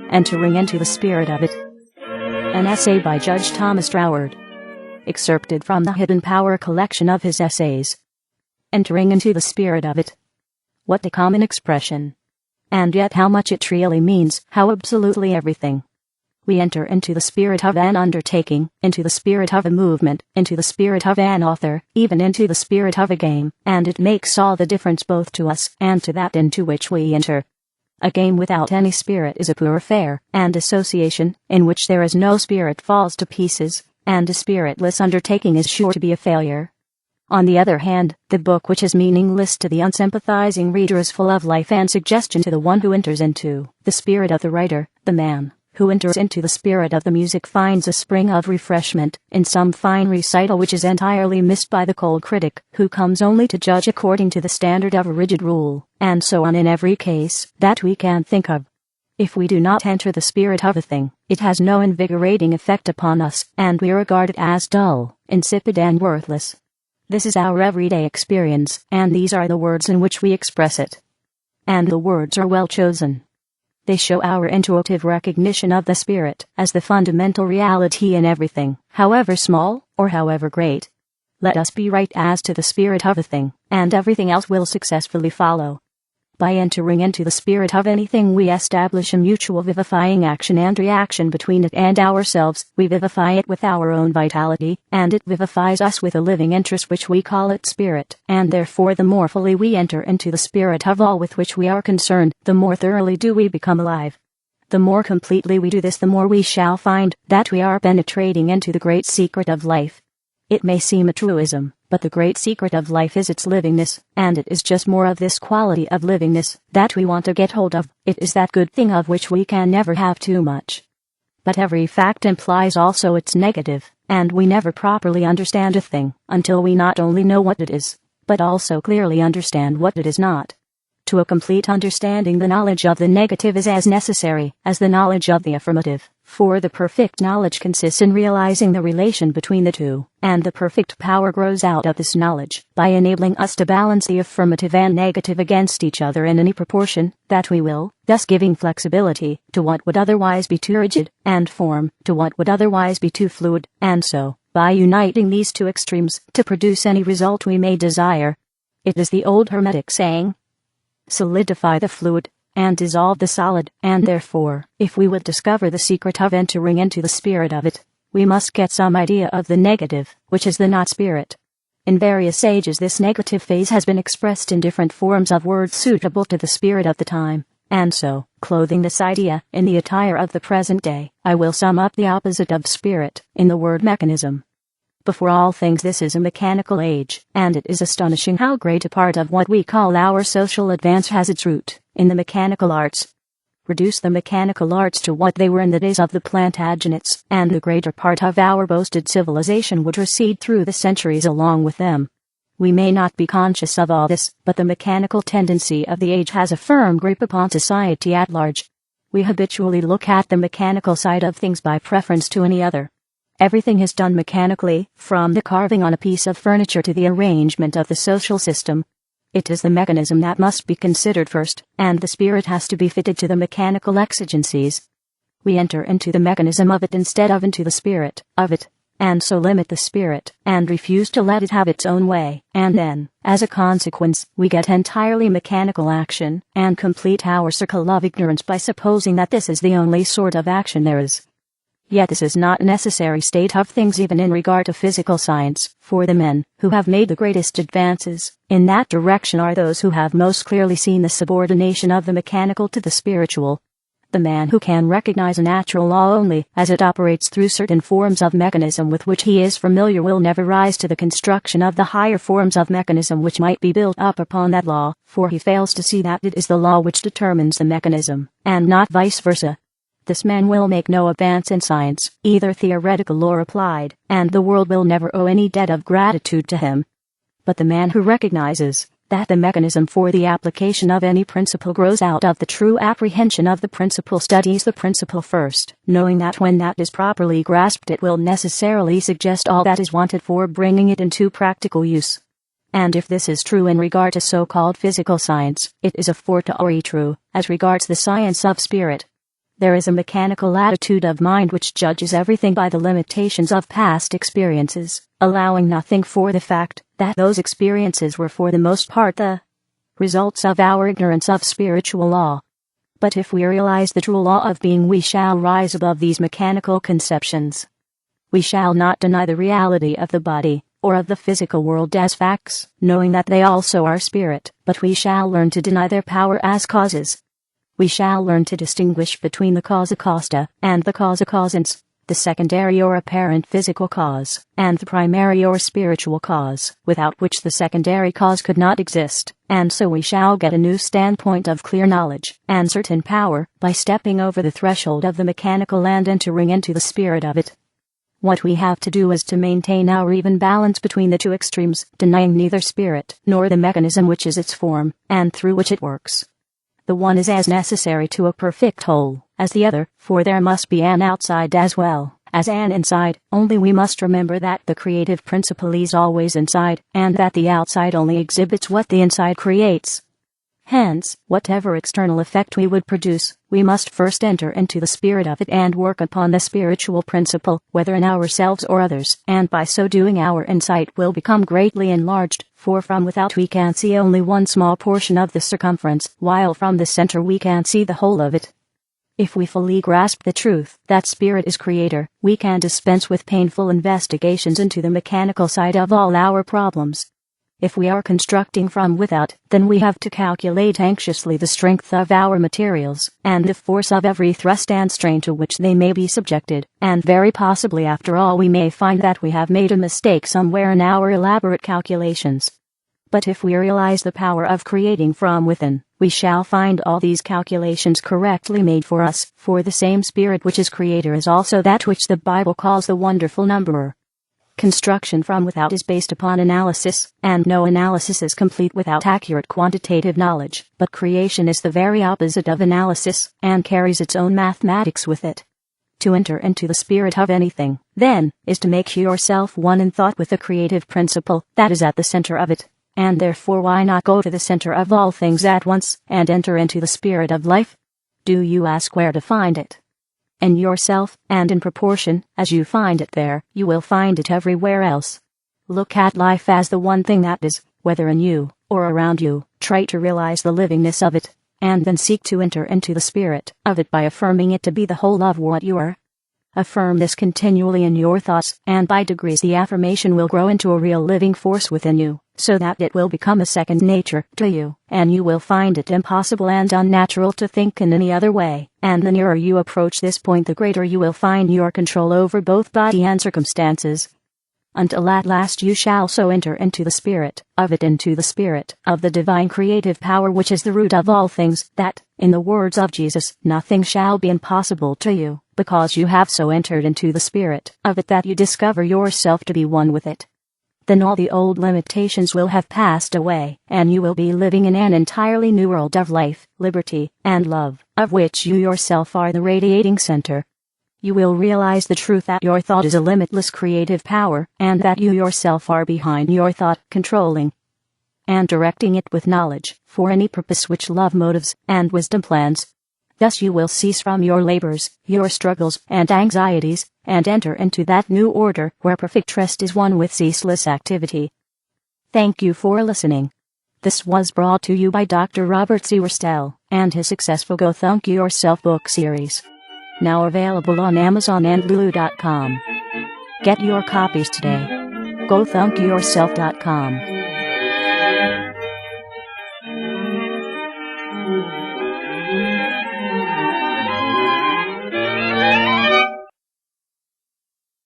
Entering into the Spirit of It. An essay by Judge Thomas Troward. Excerpted from the Hidden Power collection of his essays. Entering into the Spirit of It. What a common expression. And yet how much it really means, how absolutely everything. We enter into the spirit of an undertaking, into the spirit of a movement, into the spirit of an author, even into the spirit of a game, and it makes all the difference both to us and to that into which we enter. A game without any spirit is a poor affair, and association, in which there is no spirit, falls to pieces, and a spiritless undertaking is sure to be a failure. On the other hand, the book which is meaningless to the unsympathizing reader is full of life and suggestion to the one who enters into the spirit of the writer. The man who enters into the spirit of the music finds a spring of refreshment in some fine recital which is entirely missed by the cold critic, who comes only to judge according to the standard of a rigid rule, and so on in every case that we can think of. If we do not enter the spirit of a thing, it has no invigorating effect upon us, and we regard it as dull, insipid and worthless. This is our everyday experience, and these are the words in which we express it. And the words are well chosen. They show our intuitive recognition of the spirit as the fundamental reality in everything, however small or however great. Let us be right as to the spirit of a thing, and everything else will successfully follow. By entering into the spirit of anything, we establish a mutual vivifying action and reaction between it and ourselves. We vivify it with our own vitality, and it vivifies us with a living interest which we call its spirit, and therefore the more fully we enter into the spirit of all with which we are concerned, the more thoroughly do we become alive. The more completely we do this, the more we shall find that we are penetrating into the great secret of life. It may seem a truism, but the great secret of life is its livingness, and it is just more of this quality of livingness that we want to get hold of. It is that good thing of which we can never have too much. But every fact implies also its negative, and we never properly understand a thing until we not only know what it is, but also clearly understand what it is not. To a complete understanding, the knowledge of the negative is as necessary as the knowledge of the affirmative, for the perfect knowledge consists in realizing the relation between the two, and the perfect power grows out of this knowledge by enabling us to balance the affirmative and negative against each other in any proportion that we will, thus giving flexibility to what would otherwise be too rigid, and form to what would otherwise be too fluid, and so, by uniting these two extremes, to produce any result we may desire. It is the old Hermetic saying, solidify the fluid, and dissolve the solid, and therefore, if we would discover the secret of entering into the spirit of it, we must get some idea of the negative, which is the not spirit. In various ages this negative phase has been expressed in different forms of words suitable to the spirit of the time, and so, clothing this idea in the attire of the present day, I will sum up the opposite of spirit in the word mechanism. Before all things, this is a mechanical age, and it is astonishing how great a part of what we call our social advance has its root in the mechanical arts. Reduce the mechanical arts to what they were in the days of the Plantagenets, and the greater part of our boasted civilization would recede through the centuries along with them. We may not be conscious of all this, but the mechanical tendency of the age has a firm grip upon society at large. We habitually look at the mechanical side of things by preference to any other. Everything is done mechanically, from the carving on a piece of furniture to the arrangement of the social system. It is the mechanism that must be considered first, and the spirit has to be fitted to the mechanical exigencies. We enter into the mechanism of it instead of into the spirit of it, and so limit the spirit, and refuse to let it have its own way, and then, as a consequence, we get entirely mechanical action, and complete our circle of ignorance by supposing that this is the only sort of action there is. Yet this is not a necessary state of things even in regard to physical science, for the men who have made the greatest advances in that direction are those who have most clearly seen the subordination of the mechanical to the spiritual. The man who can recognize a natural law only as it operates through certain forms of mechanism with which he is familiar will never rise to the construction of the higher forms of mechanism which might be built up upon that law, for he fails to see that it is the law which determines the mechanism, and not vice versa. This man will make no advance in science, either theoretical or applied, and the world will never owe any debt of gratitude to him. But the man who recognizes that the mechanism for the application of any principle grows out of the true apprehension of the principle studies the principle first, knowing that when that is properly grasped it will necessarily suggest all that is wanted for bringing it into practical use. And if this is true in regard to so-called physical science, it is a fortiori true as regards the science of spirit. There is a mechanical attitude of mind which judges everything by the limitations of past experiences, allowing nothing for the fact that those experiences were for the most part the results of our ignorance of spiritual law. But if we realize the true law of being, we shall rise above these mechanical conceptions. We shall not deny the reality of the body, or of the physical world as facts, knowing that they also are spirit, but we shall learn to deny their power as causes. We shall learn to distinguish between the causa causta and the causa causans, the secondary or apparent physical cause, and the primary or spiritual cause, without which the secondary cause could not exist, and so we shall get a new standpoint of clear knowledge and certain power by stepping over the threshold of the mechanical and entering into the spirit of it. What we have to do is to maintain our even balance between the two extremes, denying neither spirit nor the mechanism which is its form, and through which it works. The one is as necessary to a perfect whole as the other, for there must be an outside as well as an inside, only we must remember that the creative principle is always inside, and that the outside only exhibits what the inside creates. Hence, whatever external effect we would produce, we must first enter into the spirit of it and work upon the spiritual principle, whether in ourselves or others, and by so doing our insight will become greatly enlarged, for from without we can see only one small portion of the circumference, while from the center we can see the whole of it. If we fully grasp the truth that spirit is creator, we can dispense with painful investigations into the mechanical side of all our problems. If we are constructing from without, then we have to calculate anxiously the strength of our materials, and the force of every thrust and strain to which they may be subjected, and very possibly after all we may find that we have made a mistake somewhere in our elaborate calculations. But if we realize the power of creating from within, we shall find all these calculations correctly made for us, for the same spirit which is creator is also that which the Bible calls the wonderful numberer. Construction from without is based upon analysis, and no analysis is complete without accurate quantitative knowledge, but creation is the very opposite of analysis, and carries its own mathematics with it. To enter into the spirit of anything, then, is to make yourself one in thought with the creative principle that is at the center of it, and therefore why not go to the center of all things at once, and enter into the spirit of life? Do you ask where to find it? In yourself, and in proportion as you find it there, you will find it everywhere else. Look at life as the one thing that is, whether in you or around you. Try to realize the livingness of it, and then seek to enter into the spirit of it by affirming it to be the whole of what you are. Affirm this continually in your thoughts, and by degrees the affirmation will grow into a real living force within you, so that it will become a second nature to you, and you will find it impossible and unnatural to think in any other way, and the nearer you approach this point the greater you will find your control over both body and circumstances. Until at last you shall so enter into the spirit of it, into the spirit of the divine creative power which is the root of all things, that, in the words of Jesus, nothing shall be impossible to you, because you have so entered into the spirit of it that you discover yourself to be one with it. Then all the old limitations will have passed away, and you will be living in an entirely new world of life, liberty, and love, of which you yourself are the radiating center. You will realize the truth that your thought is a limitless creative power, and that you yourself are behind your thought, controlling and directing it with knowledge, for any purpose which love motives and wisdom plans. Thus you will cease from your labors, your struggles, and anxieties, and enter into that new order where perfect trust is one with ceaseless activity. Thank you for listening. This was brought to you by Dr. Robert C. Restell and his successful Go Thunk Yourself book series. Now available on Amazon and Lulu.com. Get your copies today. GoThunkYourself.com.